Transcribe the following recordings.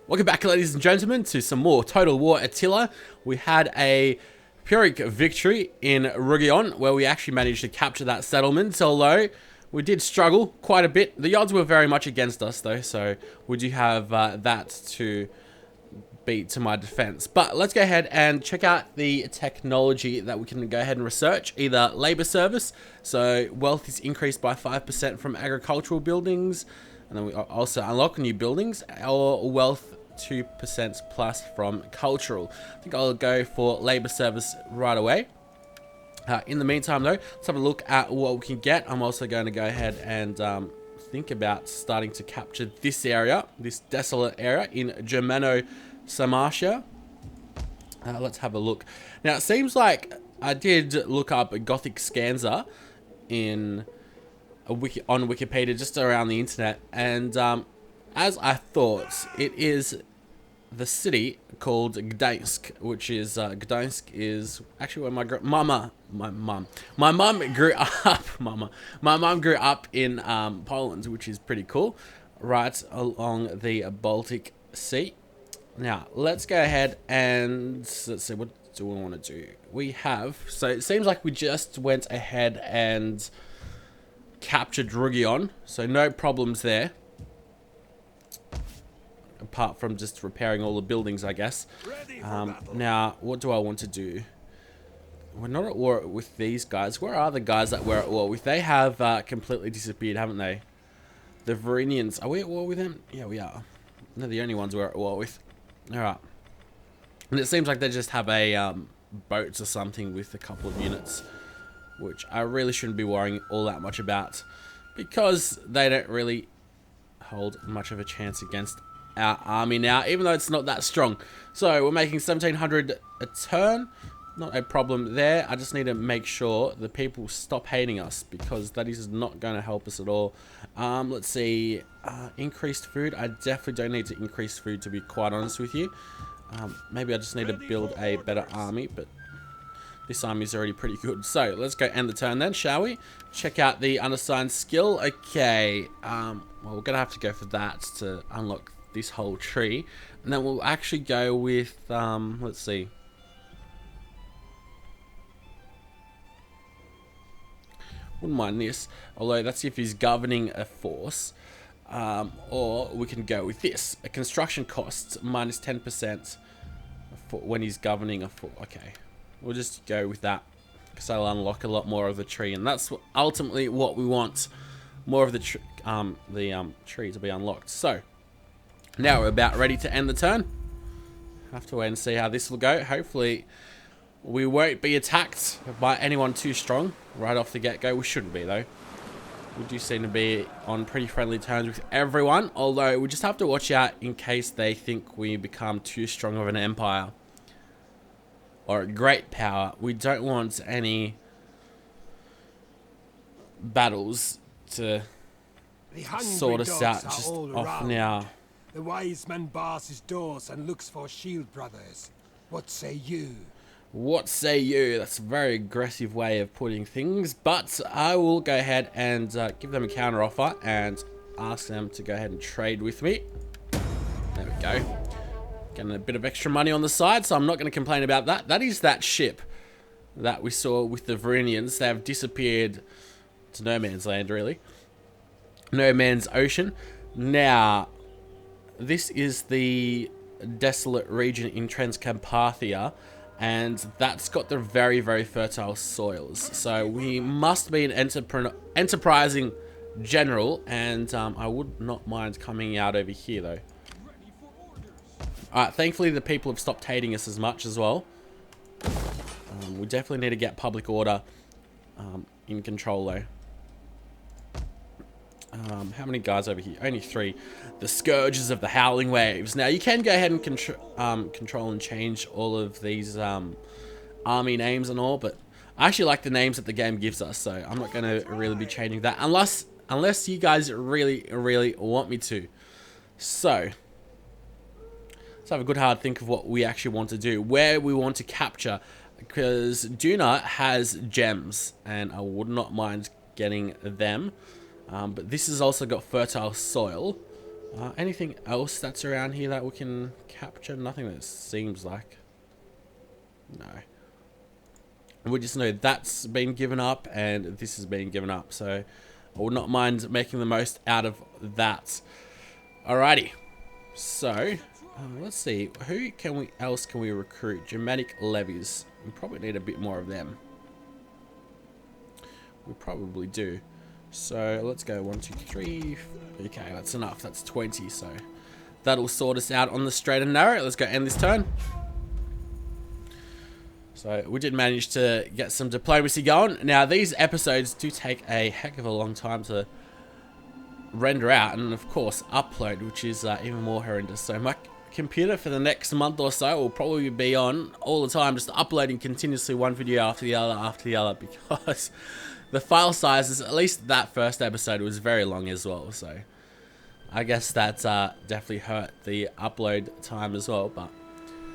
Welcome back, ladies and gentlemen, to some more Total War Attila. We had a Pyrrhic victory in Burgundians, where we actually managed to capture that settlement, although we did struggle quite a bit. The odds were very much against us, though, so we do have that to beat to my defense. But let's go ahead and check out the technology that we can go ahead and research. Either labor service, so wealth is increased by 5% from agricultural buildings, and then we also unlock new buildings, or wealth 2% plus from cultural. I think I'll go for labor service right away. In the meantime, though, let's have a look at what we can get. I'm also going to go ahead and think about starting to capture this area, this desolate area in Germano-Sarmatia. Let's have a look. Now, it seems like I did look up a Gothic Scanza on Wikipedia, just around the internet, and as I thought, it is the city called Gdańsk, which is Gdańsk is actually where my mum grew up. My mum grew up in Poland, which is pretty cool, right along the Baltic Sea. Now let's go ahead and let's see, what do we want to do? We have, so it seems like we just went ahead and captured Burgundians, so no problems there. Apart from just repairing all the buildings, I guess. Now, what do I want to do? We're not at war with these guys. Where are the guys that we're at war with? They have completely disappeared, haven't they? The Burgundians. Are we at war with them? Yeah, we are. They're the only ones we're at war with. Alright. And it seems like they just have a boats or something with a couple of units, which I really shouldn't be worrying all that much about, because they don't really hold much of a chance against our army now, even though it's not that strong. So we're making 1700 a turn, not a problem there. I just need to make sure the people stop hating us, because that is not going to help us at all. Let's see, increased food. I definitely don't need to increase food, to be quite honest with you. Maybe I just need to build a better army, but this army is already pretty good. So let's go end the turn then, shall we? Check out the unassigned skill. Okay, well, we're gonna have to go for that to unlock this whole tree, and then we'll actually go with let's see, wouldn't mind this, although that's if he's governing a force, or we can go with this, a construction costs minus 10% for when he's governing a force. Okay, we'll just go with that, because I'll unlock a lot more of the tree, and that's ultimately what we want, more of the tree to be unlocked. So now we're about ready to end the turn. Have to wait and see how this will go. Hopefully we won't be attacked by anyone too strong right off the get-go. We shouldn't be, though. We do seem to be on pretty friendly terms with everyone, although we just have to watch out in case they think we become too strong of an empire or a great power. We don't want any battles to sort us out just off now. The wise man bars his doors and looks for shield brothers. What say you? What say you? That's a very aggressive way of putting things, but I will go ahead and give them a counter offer and ask them to go ahead and trade with me. There we go. Getting a bit of extra money on the side, so I'm not going to complain about that. That is that ship that we saw with the Burgundians. They have disappeared to no man's land, really. No man's ocean. Now, this is the desolate region in Transcarpathia, and that's got the very, very fertile soils. So we must be an enterprising general, and I would not mind coming out over here, though. Alright, thankfully the people have stopped hating us as much as well. We definitely need to get public order in control, though. How many guys over here? Only 3. The Scourges of the Howling Waves. Now, you can go ahead and control and change all of these army names and all, but I actually like the names that the game gives us, so I'm not going to really be changing that unless you guys really, really want me to. So let's have a good hard think of what we actually want to do, where we want to capture, because Duna has gems, and I would not mind getting them. But this has also got fertile soil. Anything else that's around here that we can capture? Nothing that seems like. No. We just know that's been given up and this has been given up. So I would not mind making the most out of that. Alrighty. So let's see. Who else can we recruit? Germanic levies. We probably need a bit more of them. We probably do. So let's go 1, 2, 3. Okay, that's enough. That's 20. So that'll sort us out on the straight and narrow. Let's go end this turn. So we did manage to get some diplomacy going. Now these episodes do take a heck of a long time to render out and of course upload, which is even more horrendous. So my computer for the next month or so will probably be on all the time, just uploading continuously one video after the other because the file sizes, at least that first episode, was very long as well. So I guess that's definitely hurt the upload time as well, but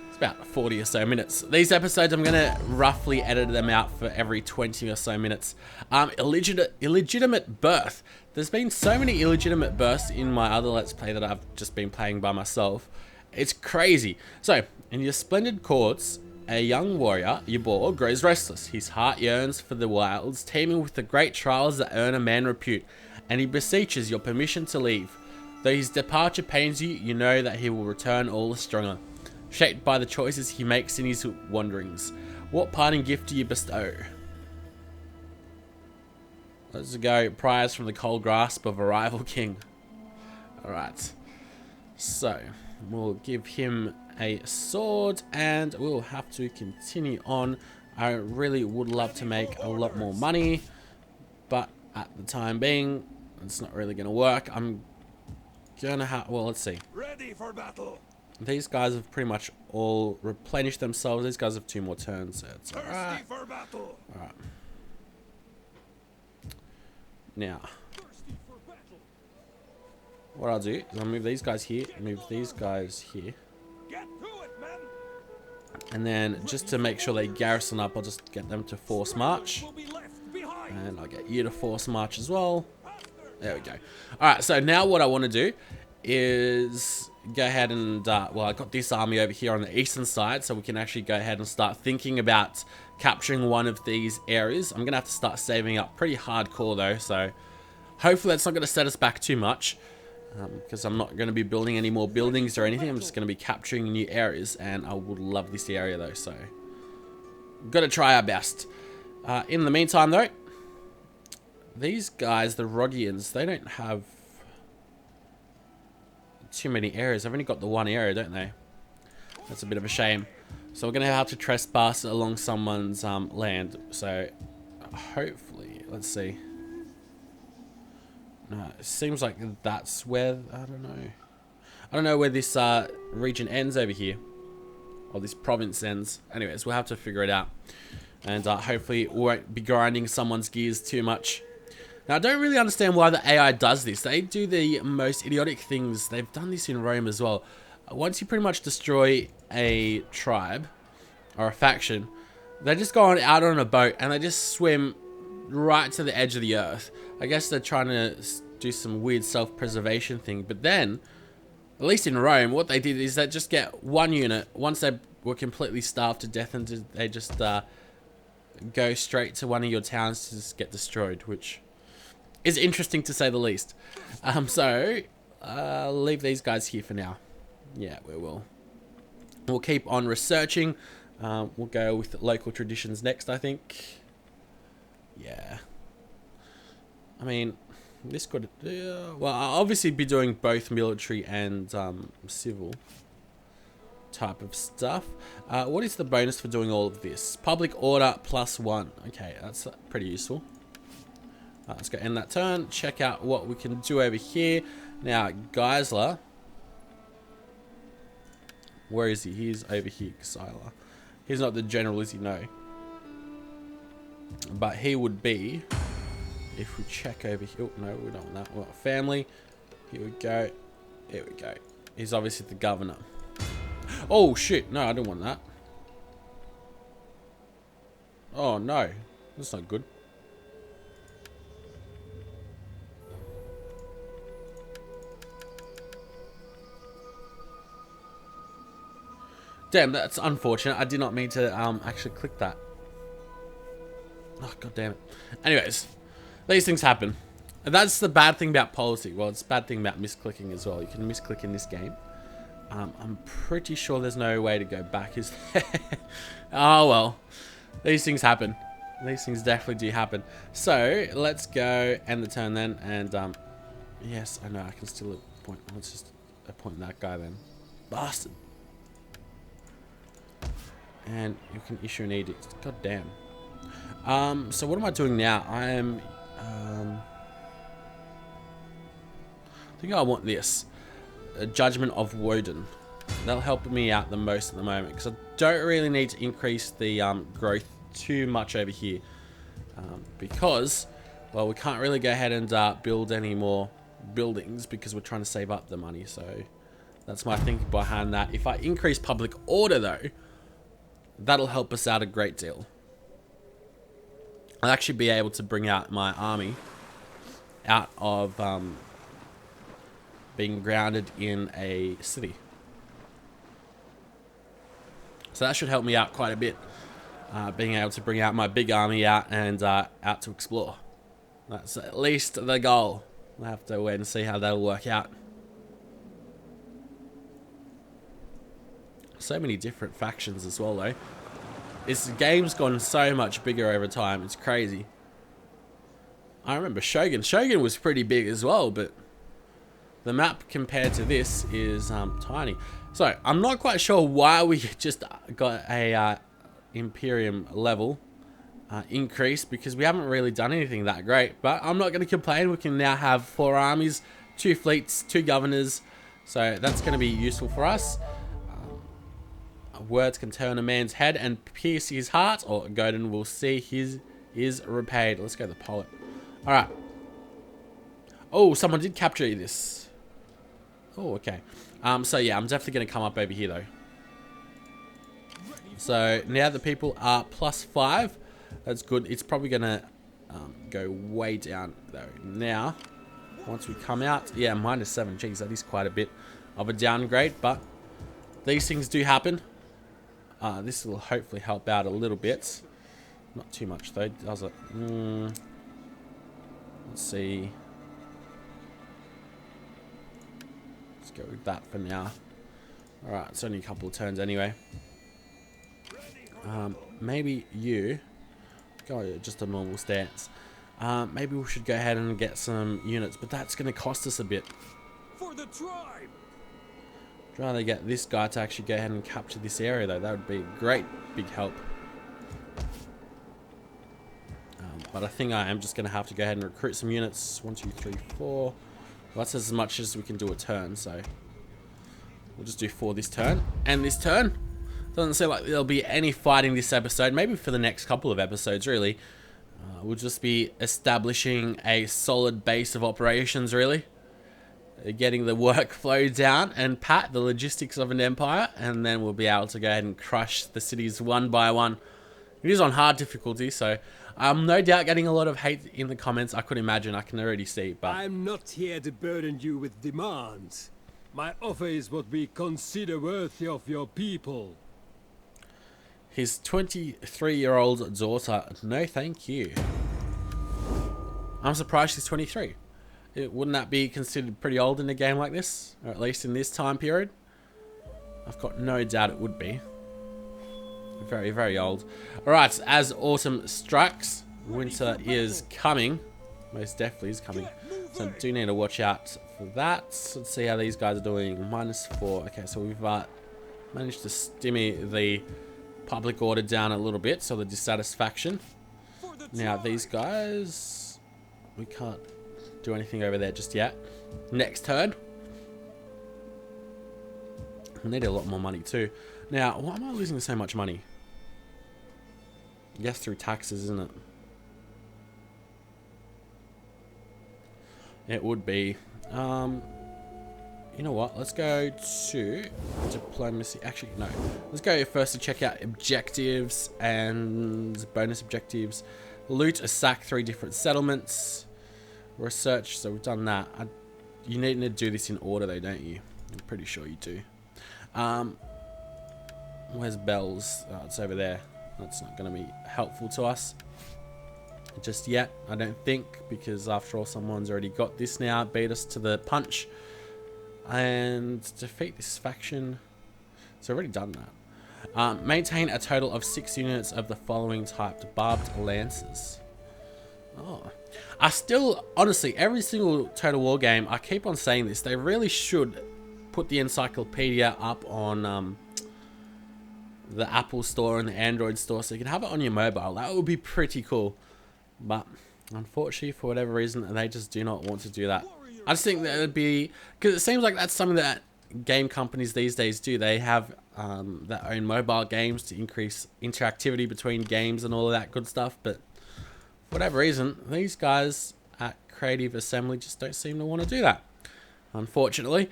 it's about 40 or so minutes. These episodes, I'm going to roughly edit them out for every 20 or so minutes. Illegitimate birth. There's been so many illegitimate births in my other Let's Play that I've just been playing by myself. It's crazy. So, in your splendid courts, a young warrior, Yabor, grows restless. His heart yearns for the wilds, teeming with the great trials that earn a man repute, and he beseeches your permission to leave. Though his departure pains you, you know that he will return all the stronger, shaped by the choices he makes in his wanderings. What parting gift do you bestow? Let's go. Prize from the cold grasp of a rival king. Alright. So, we'll give him a sword and we'll have to continue on. I really would love to make a lot more money, but at the time being, it's not really going to work. I'm going to have... Well, let's see. Ready for battle. These guys have pretty much all replenished themselves. These guys have 2 more turns, so it's alright. For battle. Alright. Now, what I'll do is I'll move these guys here, move these guys here. Get to it, men. And then, just to make sure they garrison up, I'll just get them to force march. And I'll get you to force march as well. There we go. Alright, so now what I want to do is go ahead and, well, I got this army over here on the eastern side, so we can actually go ahead and start thinking about capturing one of these areas. I'm going to have to start saving up pretty hardcore though, so hopefully that's not going to set us back too much, because I'm not going to be building any more buildings or anything. I'm just going to be capturing new areas, and I would love this area though, so got to try our best. In the meantime though, these guys, the Burgundians, they don't have too many areas. I've only got the one area, don't they? That's a bit of a shame. So we're going to have to trespass along someone's land. So hopefully, let's see. No, it seems like that's where, I don't know where this region ends over here. Or this province ends. Anyways, we'll have to figure it out. And hopefully we won't be grinding someone's gears too much. Now, I don't really understand why the AI does this. They do the most idiotic things. They've done this in Rome as well. Once you pretty much destroy a tribe or a faction, they just go out on a boat and they just swim right to the edge of the earth. I guess they're trying to do some weird self-preservation thing. But then, at least in Rome, what they did is they just get one unit. Once they were completely starved to death, and they just go straight to one of your towns to just get destroyed, which is interesting to say the least. So, leave these guys here for now. Yeah, we will. We'll keep on researching. We'll go with local traditions next, I think. Yeah. I mean, this could... well, I'll obviously be doing both military and civil type of stuff. What is the bonus for doing all of this? Public order +1. Okay, that's pretty useful. Let's go end that turn. Check out what we can do over here. Now, Geisler. Where is he? He's over here, Geisler. He's not the general, is he? No. But he would be, if we check over here. Oh, no, we don't want that. We want family. Here we go. Here we go. He's obviously the governor. Oh, shit. No, I don't want that. Oh, no. That's not good. Damn, that's unfortunate. I did not mean to actually click that. Oh, god damn it. Anyways, these things happen. And that's the bad thing about policy. Well, it's a bad thing about misclicking as well. You can misclick in this game. I'm pretty sure there's no way to go back, is there? Oh, well. These things happen. These things definitely do happen. So, let's go end the turn then. And, yes, I know. I can still appoint. Let's just appoint that guy then. Bastard. And you can issue an edict. God damn. So what am I doing now? I am... I think I want this. A Judgment of Woden. That'll help me out the most at the moment, because I don't really need to increase the growth too much over here. Because, well, we can't really go ahead and build any more buildings because we're trying to save up the money. So that's my thinking behind that. If I increase public order, though, that'll help us out a great deal. I'll actually be able to bring out my army out of being grounded in a city. So that should help me out quite a bit. Being able to bring out my big army out and out to explore. That's at least the goal. We'll have to wait and see how that'll work out. So many different factions as well, though. This game's gone so much bigger over time. It's crazy. I remember Shogun. Shogun was pretty big as well, but the map compared to this is tiny. So, I'm not quite sure why we just got a Imperium level increase, because we haven't really done anything that great. But I'm not going to complain. We can now have 4 armies, 2 fleets, 2 governors. So, that's going to be useful for us. Words can turn a man's head and pierce his heart, or Godin will see his is repaid. Let's go to the poet. Alright. Oh, someone did capture this. Oh, okay. So yeah, I'm definitely going to come up over here, though. So now the people are +5. That's good. It's probably going to go way down, though. Now, once we come out, yeah, -7. Jeez, that is quite a bit of a downgrade, but these things do happen. This will hopefully help out a little bit. Not too much, though, does it? Let's see. Let's go with that for now. Alright, it's only a couple of turns anyway. Maybe you... Go just a normal stance. Maybe we should go ahead and get some units, but that's going to cost us a bit. For the tribe. I'd rather get this guy to actually go ahead and capture this area, though. That would be a great big help. But I think I am just going to have to go ahead and recruit some units. 1, 2, 3, 4. Well, that's as much as we can do a turn, so we'll just do 4 this turn. And this turn, doesn't seem like there'll be any fighting this episode. Maybe for the next couple of episodes, really. We'll just be establishing a solid base of operations, really. Getting the workflow down and pat the logistics of an empire, and then we'll be able to go ahead and crush the cities one by one. It is on hard difficulty, so I'm no doubt getting a lot of hate in the comments. I could imagine, I can already see. But I'm not here to burden you with demands. My offer is what we consider worthy of your people. His 23-year-old daughter, no thank you. I'm surprised she's 23. Wouldn't that be considered pretty old in a game like this? Or at least in this time period? I've got no doubt it would be. Very, very old. Alright, as autumn strikes, winter is coming. Most definitely is coming. So I do need to watch out for that. Let's see how these guys are doing. -4. Okay, so we've managed to stimmy the public order down a little bit, so the dissatisfaction. Now these guys, we can't do anything over there just yet. Next turn, we need a lot more money too. Now, why am I losing so much money? Yes, through taxes, isn't it? It would be. You know what? Let's go to diplomacy. Actually, no. Let's go first to check out objectives and bonus objectives. Loot or sack 3 different settlements. Research. So we've done that. You need to do this in order, though, don't you? I'm pretty sure you do. Where's Bells? Oh, it's over there. That's not going to be helpful to us just yet, I don't think, because after all, someone's already got this now, beat us to the punch. And defeat this faction. It's already done that. Maintain a total of 6 units of the following typed barbed lances. Oh, I still, honestly, every single Total War game, I keep on saying this, they really should put the encyclopedia up on the Apple Store and the Android Store so you can have it on your mobile. That would be pretty cool. But unfortunately, for whatever reason, they just do not want to do that. I just think that it would be, because it seems like that's something that game companies these days do. They have their own mobile games to increase interactivity between games and all of that good stuff. But for whatever reason, these guys at Creative Assembly just don't seem to want to do that, unfortunately.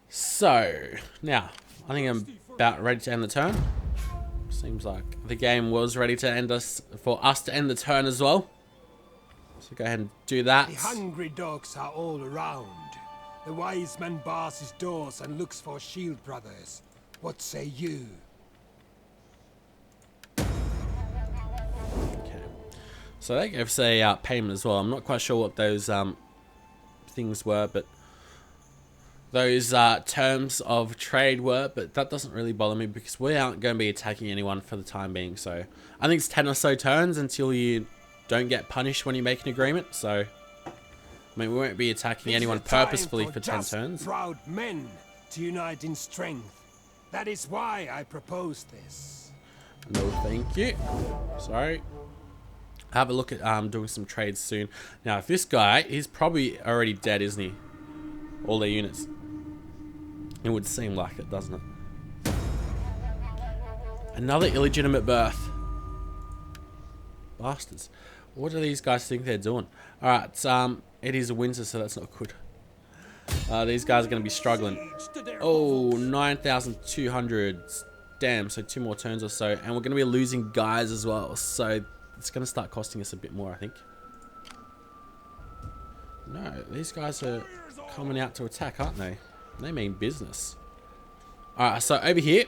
So now I think I'm about ready to end the turn. Seems like the game was ready to end us, for us to end the turn as well. So go ahead and do that. The hungry dogs are all around. The wise man bars his doors and looks for shield brothers. What say you? Okay. So they gave us a payment as well. I'm not quite sure what those things were, but those terms of trade were, but that doesn't really bother me because we aren't going to be attacking anyone for the time being. So I think it's 10 or so turns until you don't get punished when you make an agreement. So I mean, we won't be attacking anyone purposefully for 10 turns. Proud men to unite in strength. That is why I propose this. No, thank you. Sorry. Have a look at doing some trades soon. Now, if this guy, he's probably already dead, isn't he? All their units. It would seem like it, doesn't it? Another illegitimate birth. Bastards. What do these guys think they're doing? Alright, it is winter, so that's not good. These guys are going to be struggling. Oh, 9,200. Damn, so 2 more turns or so. And we're going to be losing guys as well. So it's going to start costing us a bit more, I think. No, these guys are coming out to attack, aren't they? They mean business. Alright, so over here,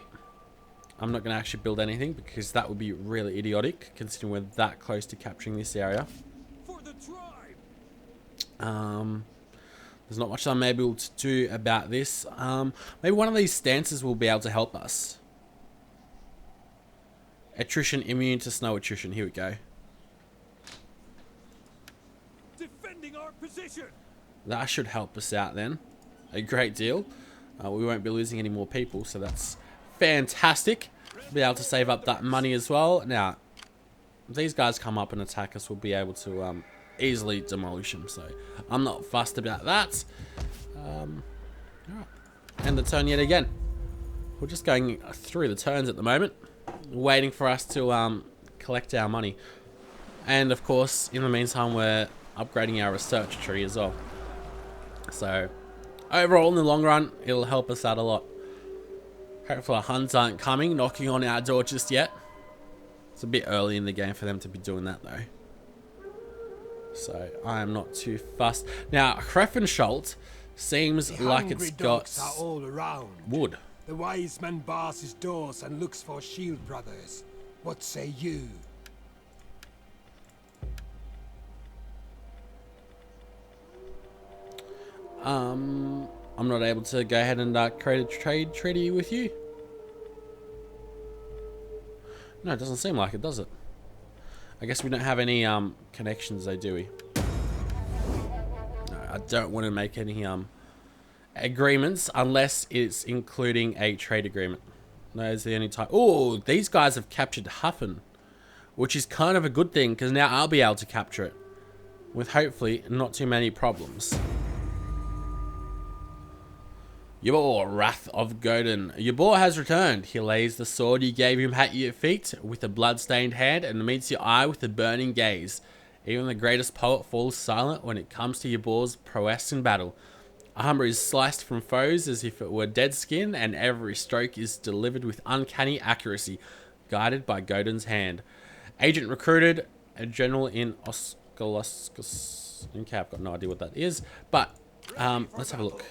I'm not going to actually build anything because that would be really idiotic considering we're that close to capturing this area. There's not much I'm able to do about this. Maybe one of these stances will be able to help us. Attrition immune to snow attrition. Here we go. Defending our position. That should help us out then. A great deal. We won't be losing any more people, so that's fantastic. Be able to save up that money as well. Now, if these guys come up and attack us, we'll be able to easily demolish them. So I'm not fussed about that. Alright. End the turn yet again. We're just going through the turns at the moment, waiting for us to collect our money. And of course, in the meantime, we're upgrading our research tree as well. So overall, in the long run, it'll help us out a lot. Hopefully our Huns aren't coming, knocking on our door just yet. It's a bit early in the game for them to be doing that though. So I am not too fussed. Now, Kreffensholt seems like it's got wood. The wise man bars his doors and looks for shield brothers. What say you? I'm not able to go ahead and create a trade treaty with you. No, it doesn't seem like it, does it? I guess we don't have any connections though, do we? No, I don't want to make any agreements unless it's including a trade agreement. Those are the only type. Oh, these guys have captured Huffen, which is kind of a good thing because now I'll be able to capture it with hopefully not too many problems. Yabor, Wrath of Godin. Yabor has returned. He lays the sword you gave him at your feet with a blood-stained hand and meets your eye with a burning gaze. Even the greatest poet falls silent when it comes to Yabor's prowess in battle. Armor is sliced from foes as if it were dead skin, and every stroke is delivered with uncanny accuracy, guided by Godin's hand. Agent recruited, a general in Oskaloskus. Okay, I've got no idea what that is, but let's have a look.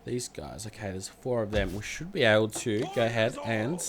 These guys. Okay, there's 4 of them. We should be able to go ahead and